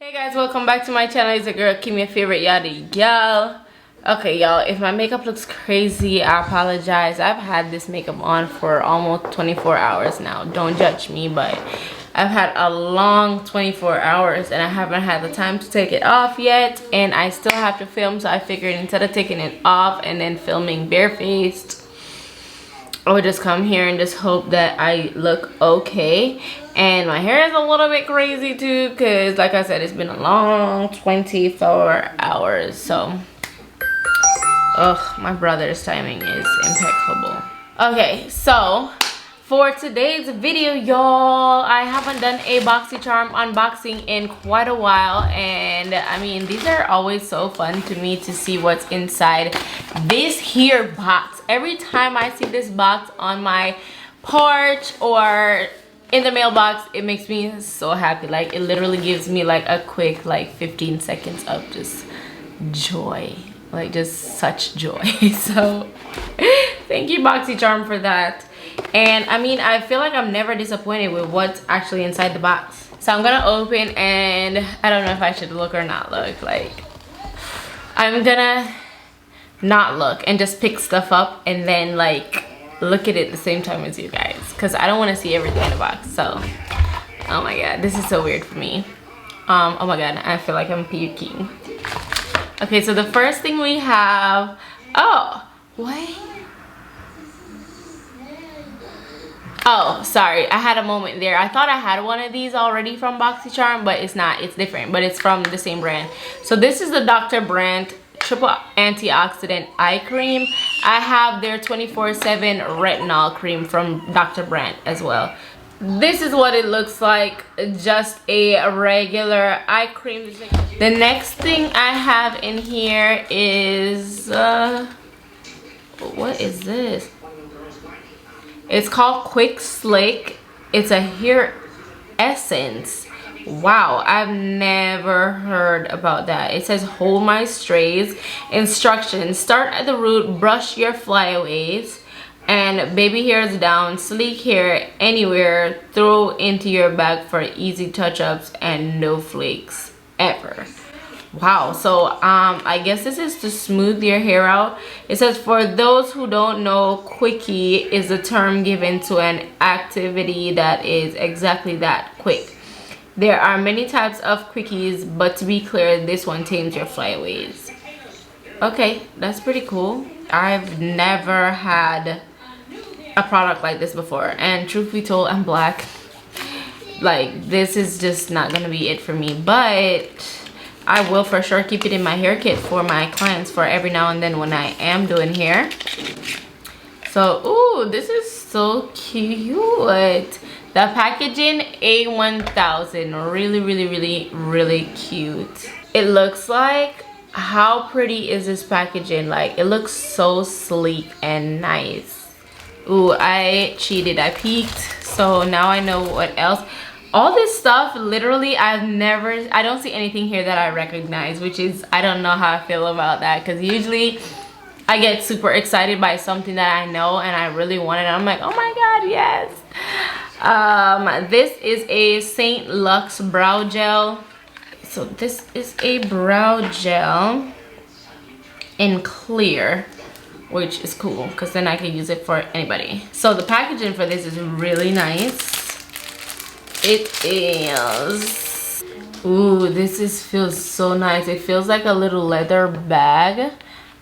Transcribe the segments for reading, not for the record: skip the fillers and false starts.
Hey guys, welcome back to my channel. It's a girl, Kim, your favorite yachty gal. Okay, y'all, if my makeup looks crazy, I apologize. I've had this makeup on for almost 24 hours now. Don't judge me, but I've had a long 24 hours and I haven't had the time to take it off yet, and I still have to film, so I figured instead of taking it off and then filming barefaced, I would just come here and just hope that I look okay. And my hair is a little bit crazy too, because like I said, it's been a long 24 hours. So my brother's timing is impeccable. Okay, so for today's video, y'all, I haven't done a BoxyCharm unboxing in quite a while, and I mean, these are always so fun to me to see what's inside this here box. Every time I see this box on my porch or in the mailbox, it makes me so happy. Like, it literally gives me like a quick like 15 seconds of just joy, like just such joy. So thank you, BoxyCharm, for that. And I mean, I feel like I'm never disappointed with what's actually inside the box. So I'm gonna open, and I don't know if I should look or not look. Like, I'm gonna not look and just pick stuff up and then like look at it at the same time as you guys, because I don't want to see everything in the box. So oh my god, this is so weird for me. Oh my god, I feel like I'm puking. Okay, so the first thing we have, oh, sorry, I had a moment there. I thought I had one of these already from BoxyCharm, but it's not. It's different, but it's from the same brand. So this is the Dr. Brandt Triple Antioxidant Eye Cream. I have their 24/7 Retinol Cream from Dr. Brandt as well. This is what it looks like, just a regular eye cream. The next thing I have in here is, what is this? It's called Quick Slick. It's a hair essence. Wow, I've never heard about that. It says hold my strays. Instructions: start at the root, brush your flyaways and baby hairs down, sleek hair anywhere, throw into your bag for easy touch-ups and no flakes ever. Wow, so I guess this is to smooth your hair out. It says, for those who don't know, quickie is a term given to an activity that is exactly that, quick. There are many types of quickies, but to be clear, this one tames your flyaways. Okay, that's pretty cool. I've never had a product like this before, and truth be told, I'm black. Like, this is just not gonna be it for me, but I will for sure keep it in my hair kit for my clients for every now and then when I am doing hair. So, ooh, this is so cute. The packaging, A1000, really cute. It looks like, how pretty is this packaging? Like, it looks so sleek and nice. Ooh, I cheated, I peeked, so now I know what else. All this stuff, literally, I don't see anything here that I recognize, which is, I don't know how I feel about that, because usually I get super excited by something that I know and I really want it. I'm like, oh my god, yes. This is a Saint Lux Brow Gel. So this is a brow gel in clear, which is cool because then I can use it for anybody. So the packaging for this is really nice. It is, ooh, this feels so nice. It feels like a little leather bag.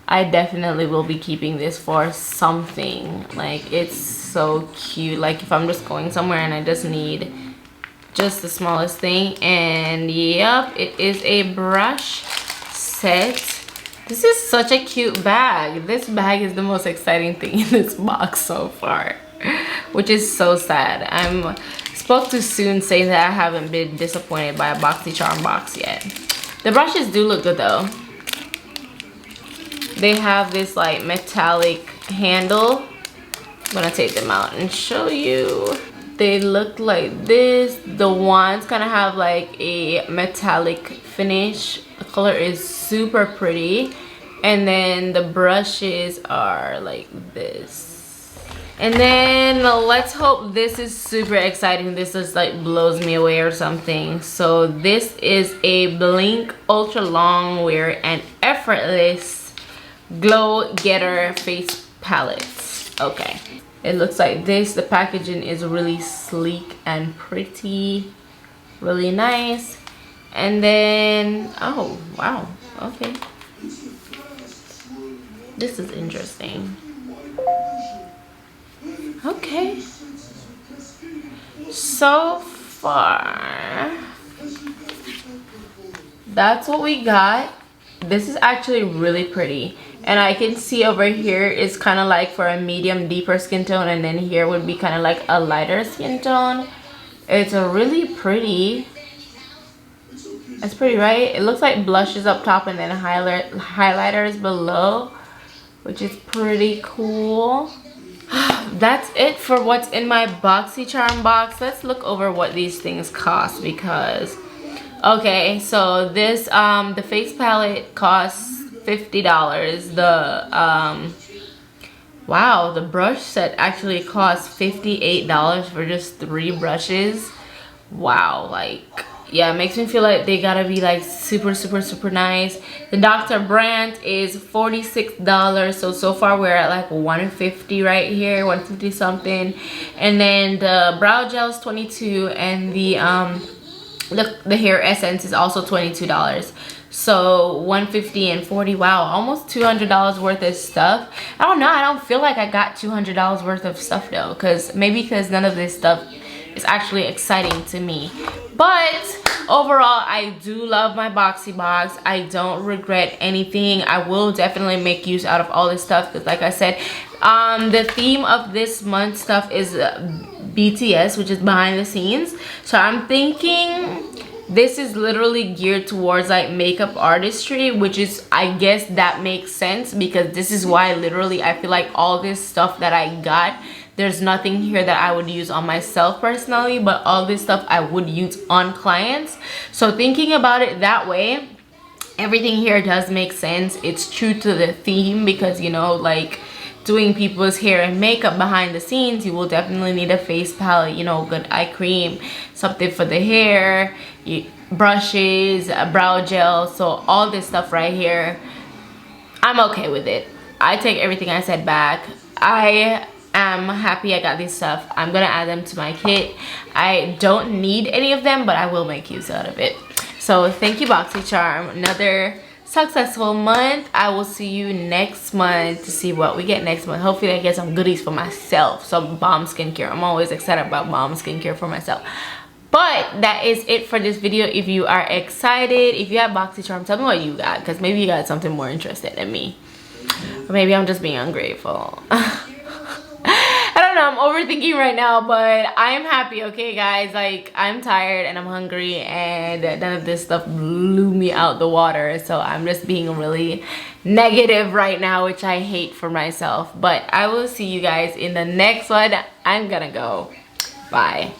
I definitely will be keeping this for something. Like, it's so cute. Like, if I'm just going somewhere and I just need just the smallest thing. And yep, it is a brush set. This is such a cute bag. This bag is the most exciting thing in this box so far, which is so sad. I'm spoke too soon saying that I haven't been disappointed by a BoxyCharm box yet. The brushes do look good though. They have this like metallic handle. I'm gonna take them out and show you. They look like this. The wands kind of have like a metallic finish. The color is super pretty. And then the brushes are like this. And then let's hope this is super exciting. This just like blows me away or something. So this is a Blink Ultra Long Wear and Effortless Glow Getter Face Palette. Okay, it looks like this. The packaging is really sleek and pretty, really nice. And then, oh wow, okay, this is interesting. Okay, so far that's what we got. This is actually really pretty, and I can see over here is kind of like for a medium deeper skin tone, and then here would be kind of like a lighter skin tone. It's a really pretty. It's pretty, right? It looks like blushes up top and then highlighters below, which is pretty cool. That's it for what's in my BoxyCharm box. Let's look over what these things cost, because okay, so this the face palette costs $50. The wow, the brush set actually costs $58 for just 3 brushes. Wow, like, yeah, it makes me feel like they gotta be like super nice. The Dr. Brandt is $46. So far we're at like 150 right here, 150 something. And then the brow gel is $22, and the hair essence is also $22. So 150 and 40. Wow, almost $200 worth of stuff. I don't know, I don't feel like I got $200 worth of stuff though, because none of this stuff is actually exciting to me. But overall, I do love my Boxy box. I don't regret anything. I will definitely make use out of all this stuff, because like I said, the theme of this month's stuff is BTS, which is behind the scenes. So I'm thinking this is literally geared towards like makeup artistry, which is, I guess that makes sense, because this is why literally I feel like all this stuff that I got, there's nothing here that I would use on myself personally, but all this stuff I would use on clients. So thinking about it that way, everything here does make sense. It's true to the theme, because you know, like doing people's hair and makeup behind the scenes, you will definitely need a face palette, you know, good eye cream, something for the hair, brushes, a brow gel. So all this stuff right here, I'm okay with it. I take everything I said back. I am happy I got this stuff. I'm gonna add them to my kit. I don't need any of them, but I will make use out of it. So thank you, BoxyCharm. Another successful month. I will see you next month to see what we get next month. Hopefully I get some goodies for myself, some bomb skincare. I'm always excited about bomb skincare for myself. But that is it for this video. If you are excited, if you have BoxyCharm, tell me what you got, because maybe you got something more interesting than me, or maybe I'm just being ungrateful. I don't know, I'm overthinking right now, but I'm happy, okay guys? Like, I'm tired and I'm hungry, and none of this stuff blew me out the water, so I'm just being really negative right now, which I hate for myself. But I will see you guys in the next one. I'm gonna go. Bye.